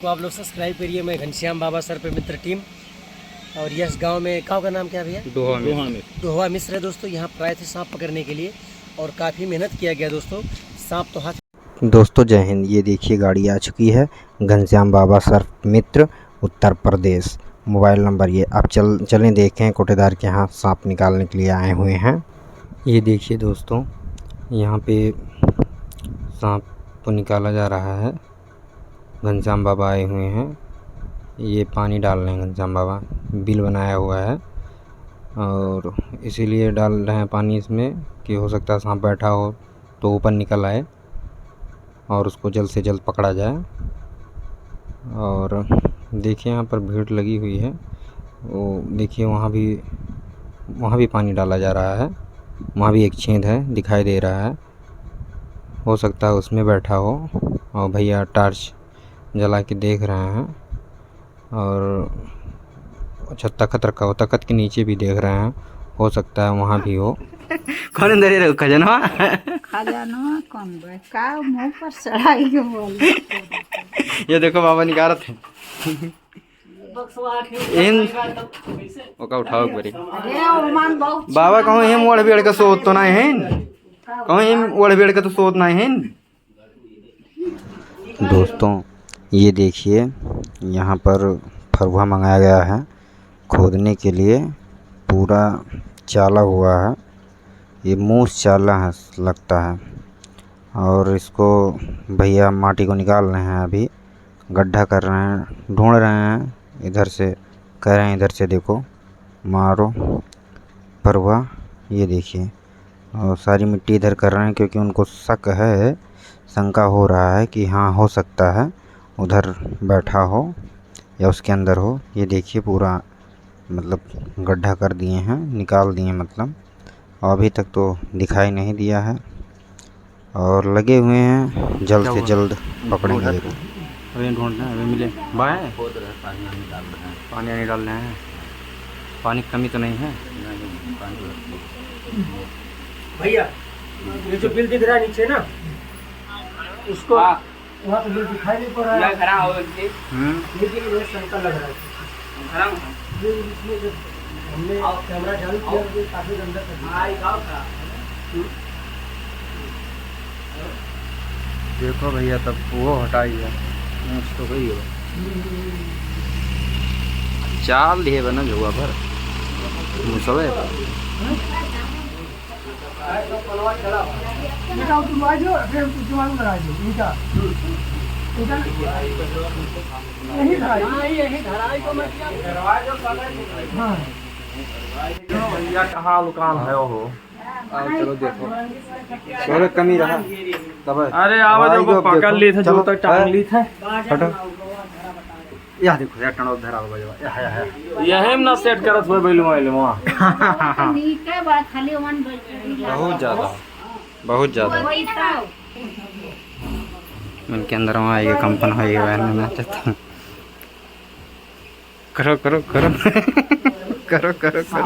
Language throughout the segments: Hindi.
तो आप लोग सब्सक्राइब करिए। मैं घनश्याम बाबा सर पे मित्र टीम और यस गांव में गांव का नाम क्या भैया? डोहवा मिश्र है दोस्तों। यहाँ पर आए थे सांप पकड़ने के लिए और काफ़ी मेहनत किया गया दोस्तों। सांप तो हाथ दोस्तों जय हिंद। ये देखिए गाड़ी आ चुकी है घनश्याम बाबा सर मित्र उत्तर प्रदेश। मोबाइल नंबर ये आप चलें देखें। कोटेदार के यहाँ सांप निकालने के लिए आए हुए हैं। ये देखिए दोस्तों यहाँ पे सांप को निकाला जा रहा है। घनश्याम बाबा आए हुए हैं। ये पानी डाल रहे हैं घनश्याम बाबा। बिल बनाया हुआ है और इसीलिए डाल रहे हैं पानी इसमें कि हो सकता है सांप बैठा हो तो ऊपर निकल आए और उसको जल्द से जल्द पकड़ा जाए। और देखिए यहाँ पर भीड़ लगी हुई है। वो देखिए वहाँ भी पानी डाला जा रहा है। वहाँ भी एक छेद है दिखाई दे रहा है। हो सकता है उसमें बैठा हो। और भैया टॉर्च जला के देख रहे हैं और अच्छा तख्त रखा हो, तख्त के नीचे भी देख रहे हैं। हो सकता है वहाँ भी हो। कौन अंदर है? खजानवा कौन का मुंह पर चढ़ाई के बोल। ये देखो बाबा निकाल थे ओका उठाओ एक बारी। बाबा कहूँ हिम ओढ़ बेड़ का सोत तो नहीं है। कहूँ हिम ओढ़ बेड़ का तो सोत नहीं है। दोस्तों ये देखिए यहाँ पर फरुहा मंगाया गया है खोदने के लिए। पूरा चाला हुआ है। ये मूस चाला है लगता है। और इसको भैया माटी को निकाल रहे हैं। अभी गड्ढा कर रहे हैं, ढूंढ रहे हैं। इधर से कह रहे हैं इधर से देखो मारो फरुहा। ये देखिए और सारी मिट्टी इधर कर रहे हैं क्योंकि उनको शक है, शंका हो रहा है कि हाँ हो सकता है उधर बैठा हो या उसके अंदर हो। ये देखिए पूरा मतलब गड्ढा कर दिए हैं, निकाल दिए मतलब। और अभी तक तो दिखाई नहीं दिया है और लगे हुए हैं जल्द से जल्द पकड़ेंगे। अभी ढूंढ रहे हैं, अभी मिले बाएं पानी नहीं डाल रहे हैं। पानी की कमी तो नहीं है भैया। ये जो बिल दिख रहा है नीचे ना, उसको वहाँ तो बिल दिखाई नहीं पड़ रहा है लेकिन ये शंका लग रहा है। हमने कैमरा चालू किया तो काफी अंदर देखो भैया तब वो हटाई है तो वही है चाल दिए बना जुआ पर मुसवे भैया कहाँ दुकान है वो। चलो देखो थोड़ा कमी रहा तब। अरे आवाज को पकड़ ली थे जो तक टांग ली थे। हटो या देखो या टणो धरा बजवा यही ना सेट करत हुए बैल मोबाइल वहां बहुत ज़्यादा उनके अंदर वहाँ आएगा कंपन होएगा मैं चाहता हूँ। करो करो करो करो करो करो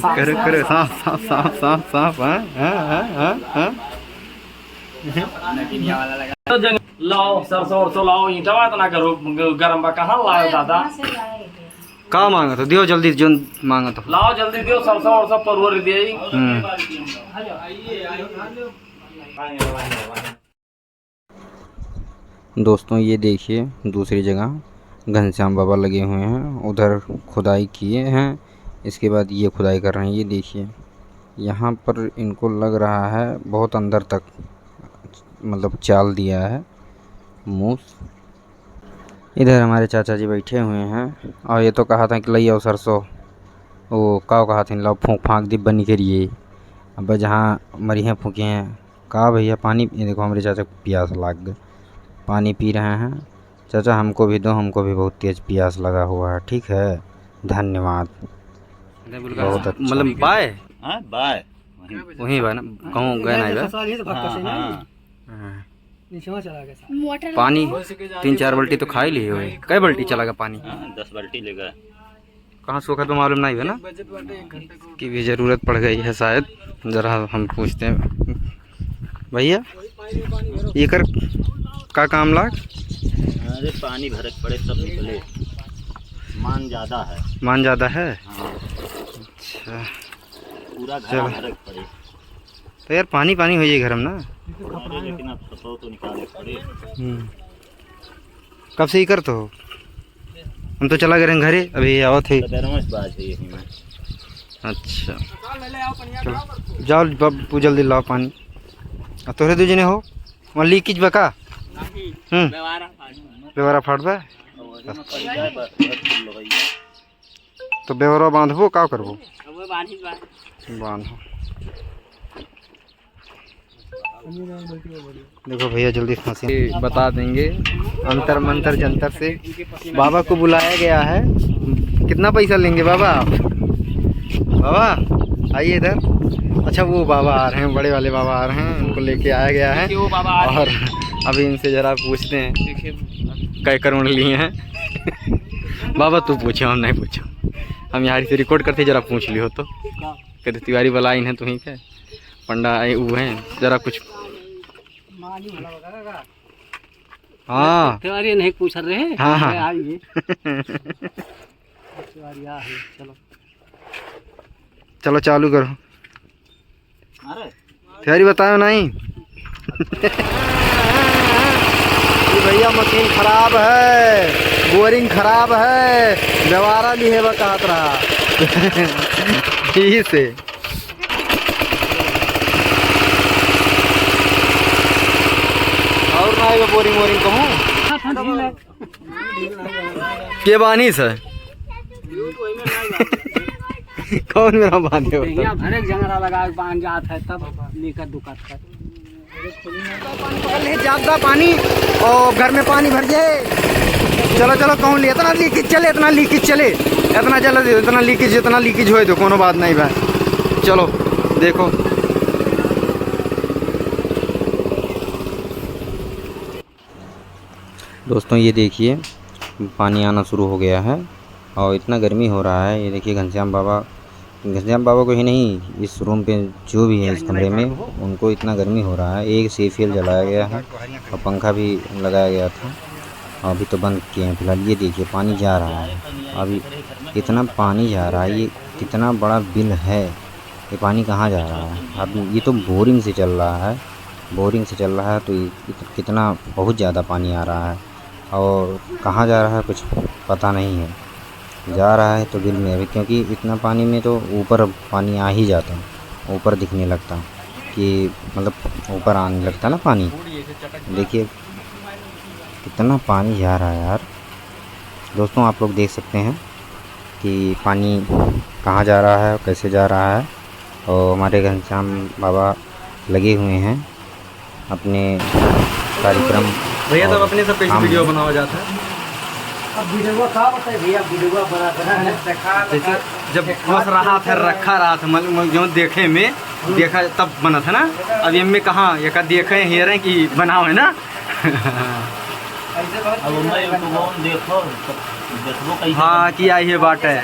करो करो सांप सांप सांप सांप सांप। लाओ सरसों वरसों लाओ ईंटा बात ना करो गरम बा कहाँ लाओ दादा। का मांगा तो दियो जल्दी जो मांगा तो लाओ जल्दी दियो सरसों वरसों परवर दिए। दोस्तों ये देखिए दूसरी जगह घनश्याम बाबा लगे हुए हैं। उधर खुदाई किए हैं, इसके बाद ये खुदाई कर रहे हैं। ये देखिए यहाँ पर इनको लग रहा है बहुत अंदर तक मतलब चाल दिया है मूस। इधर हमारे चाचा जी बैठे हुए हैं और ये तो कहा था कि लई आओ सरसों वो का कहा था लो फूँक फाँक दी बनी करिए। अब जहाँ मरियाँ फूँके हैं कहा भैया पानी। ये देखो हमारे चाचा को प्यास लग गई, पानी पी रहे हैं। चाचा हमको भी दो, हमको भी बहुत तेज़ प्यास लगा हुआ है। ठीक है धन्यवाद। बहुत अच्छा मतलब बाय बाय वहीं बा ना कहूँ गए ना पानी 3-4 बाल्टी तो खा ही लिए हुए। कई बाल्टी चला गया पानी? 10 बाल्टी ले गए। कहाँ सूखा तो मालूम नहीं है ना कि भी ज़रूरत पड़ गई है शायद। ज़रा हम पूछते हैं भैया ये कर का काम लाग? अरे पानी भरक पड़े सब निकले, मान ज़्यादा है। मान ज़्यादा है? हाँ, अच्छा पूरा घर चलो। भरक पड़े। तो यार पानी पानी हो जाए घर में ना। अरे लेकिन अब सफो तो निकाले पड़े। कब से ही कर तो हो? हम तो चला गए घरे, अभी आओ थे। बेरमस बाज है यही में। अच्छा चलो जाओ बाबू जल्दी लाओ पानी। और तोहरे दू जने हो वहाँ लीकेज बका? बेवारा फाटबा? तो बेवरा बांधबो का करबो? बांधो। देखो भैया जल्दी फांसी बता देंगे अंतर मंतर जंतर से। बाबा को बुलाया गया है। कितना पैसा लेंगे बाबा आप? बाबा आइए इधर। अच्छा वो बाबा आ रहे हैं, बड़े वाले बाबा आ रहे हैं, उनको लेके आया गया है। और अभी इनसे जरा पूछते हैं कै करोड़ लिए हैं। बाबा तू पूछो, हम नहीं पूछो। हम यहाँ से रिकॉर्ड करते, जरा पूछ लियो तो। कहते तिवारी वाला इन है तुम्हें क्या पंडा आए वो हैं, जरा कुछ। हाँ तिवारी नहीं पूछ रहे हैं। हाँ हाँ आइए चलो चलो चालू करो। अरे तिवारी बताओ नहीं। भैया मशीन खराब है, बोरिंग खराब है, व्यवहारा भी है कहत रहा। यही से और ना आएगा बोरिंग वोरिंग कहूँ के बानी से। कौन मेरा बांधे हो? हर एक जगह लगा बांध जात है तब लेकर दुकान कर ज्यादा पानी और घर में पानी भर जाए। चलो चलो कौन ले इतना लीकेज चले, इतना लीकेज चले, इतना चल इतना लीकेज हो तो कोनो बात नहीं भाई। चलो देखो दोस्तों, ये देखिए पानी आना शुरू हो गया है और इतना गर्मी हो रहा है। ये देखिए घनश्याम बाबा को ही नहीं, इस रूम पे जो भी है इस कमरे में उनको इतना गर्मी हो रहा है। एक सीफीएल जलाया गया है और पंखा भी लगाया गया था, अभी तो बंद किए हैं फिलहाल। ये देखिए पानी जा रहा है, अभी इतना पानी जा रहा है। ये कितना बड़ा बिल है, ये पानी कहाँ जा रहा है? अब ये तो बोरिंग से चल रहा है, तो कितना बहुत ज़्यादा पानी आ रहा है और कहाँ जा रहा है कुछ पता नहीं है। जा रहा है तो बिल में अभी, क्योंकि इतना पानी में तो ऊपर पानी आ ही जाता, ऊपर दिखने लगता कि मतलब ऊपर आने लगता ना पानी। देखिए कितना पानी जा रहा है यार। दोस्तों आप लोग देख सकते हैं कि पानी कहाँ जा रहा है, कैसे जा रहा है। और हमारे घनश्याम बाबा लगे हुए हैं अपने कार्यक्रम। भैया तब अपने सब कैसे वीडियो बनावा जाता है? अब वीडियो का बताए भैया, वीडियो बना जैसे जब बस रहा था रखा रहा था मतलब जो देखे में देखा तब बना था ना। अब इनमें कहाँ एक देखे हेर रहे कि बनाओ है ना। अब मैं देखो कैसे। हाँ कि आई है बात है।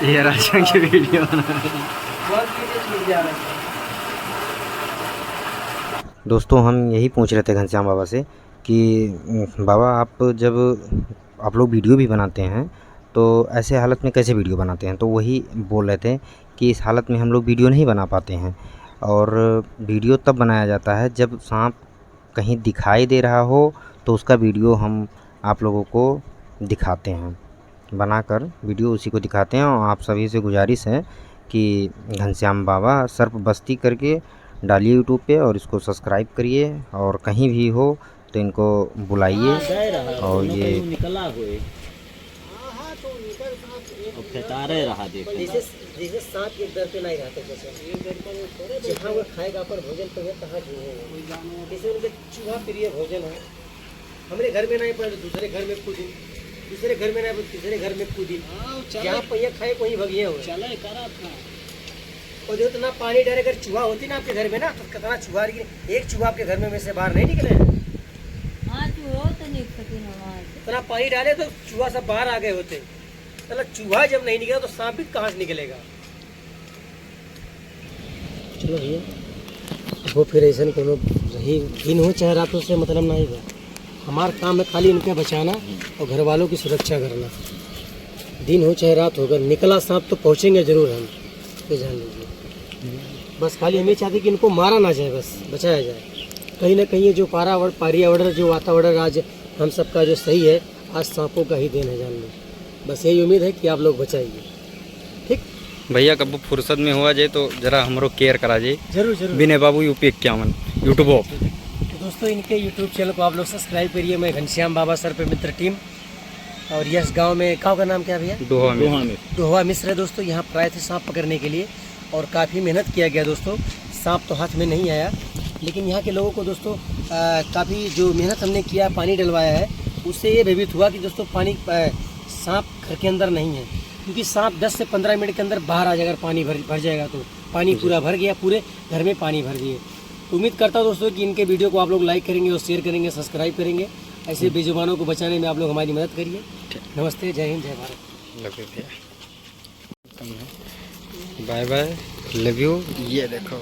ये राशन की वीडियो दोस्तों हम यही पूछ रहे थे घनश्याम बाबा से कि बाबा आप जब आप लोग वीडियो भी बनाते हैं तो ऐसे हालत में कैसे वीडियो बनाते हैं? तो वही बोल रहे थे कि इस हालत में हम लोग वीडियो नहीं बना पाते हैं, और वीडियो तब बनाया जाता है जब सांप कहीं दिखाई दे रहा हो तो उसका वीडियो हम आप लोगों को दिखाते हैं, बनाकर वीडियो उसी को दिखाते हैं। और आप सभी से गुजारिश है कि घनश्याम बाबा सर्प बस्ती करके डालिए यूट्यूब पे और इसको सब्सक्राइब करिए, और कहीं भी हो तो इनको बुलाइए। और ये निकला हुए फेतारे रहा देखो। जैसे सांप के डर पे नहीं रहते, जहाँ वो खाएगा पर भोजन तो वो कहाँ जीवेगा। जैसे उनके चूहा प्रिय भोजन है, हमारे घर में नहीं पड़े दूसरे घर में कूदी, दूसरे घर में नहीं तीसरे घर में कूदी, जहाँ पहिया खाए वहीं भगिए हो चले करा था। और जो इतना पानी डाले अगर चूहा होती ना आपके घर में ना, तो कितना चूहा, एक चूहा आपके घर में से बाहर नहीं निकले। इतना पानी डाले तो चूहा सब बाहर आ गए होते। मतलब चूहा जब नहीं निकला तो सांप भी कहाँ से निकलेगा। चलो भैया वो फिर ऐसा कोनो रही दिन हो चाहे रात हो से मतलब नहीं है। हमारा काम है खाली इनके बचाना और घर वालों की सुरक्षा करना। दिन हो चाहे रात हो, अगर निकला सांप तो पहुँचेंगे ज़रूर हम, ये जान लीजिए। बस खाली हम ये चाहते कि इनको मारा ना जाए, बस बचाया जाए। कहीं ना कहीं ये जो पर्यावरण जो वातावरण आज हम सबका जो सही है, आज सांपों का ही देन है जान लो। बस यही उम्मीद है कि आप लोग बचाइए। ठीक भैया कब फुर्सत में हुआ जाए तो जरा हमरो केयर करा जाए। जरूर जरूर। विनय बाबू UP51 यूट्यूब। तो दोस्तों इनके यूट्यूब चैनल को आप लोग सब्सक्राइब करिए। मैं घनश्याम बाबा सर पे मित्र टीम, और यस गांव में गाँव का नाम क्या है भैया? डोहवा मिश्र है दोस्तों। यहाँ पर आए थे सांप पकड़ने के लिए और काफ़ी मेहनत किया गया दोस्तों। सांप तो हाथ में नहीं आया, लेकिन यहाँ के लोगों को दोस्तों काफ़ी जो मेहनत हमने किया, पानी डलवाया है, उससे ये भयभीत हुआ कि दोस्तों पानी सांप घर के अंदर नहीं है। क्योंकि सांप 10 से 15 मिनट के अंदर बाहर आ जाएगा, पानी भर जाएगा। तो पानी पूरा भर गया, पूरे घर में पानी भर गए। तो उम्मीद करता हूँ दोस्तों कि इनके वीडियो को आप लोग लाइक करेंगे और शेयर करेंगे, सब्सक्राइब करेंगे। ऐसे बेजुबानों को बचाने में आप लोग हमारी मदद करिए। नमस्ते, जय हिंद, जय Bharat. Bye bye, love you. ये देखो